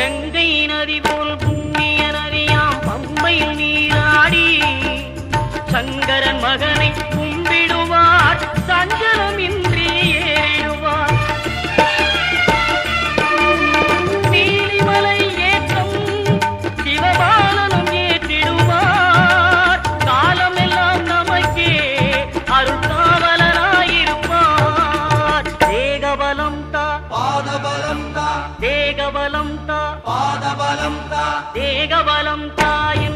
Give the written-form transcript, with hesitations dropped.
கங்கை நதி போல் புண்ணிய நதியாம் பம்பையில் நீராடி சங்கரன் மகனை கும்பிடுவார் சஞ்சலமின்றி ஏறிடுவார். நீலிமலை ஏற்றம் சிவபாலனும் ஏற்றிடுவார். காலமெல்லாம் நமக்கே அருள்காவலனாயிருப்பார். தேகபலம் தா பாதபலம் தா தேகபலம் தா பாதபலம் தா தேகபலம் தாயின்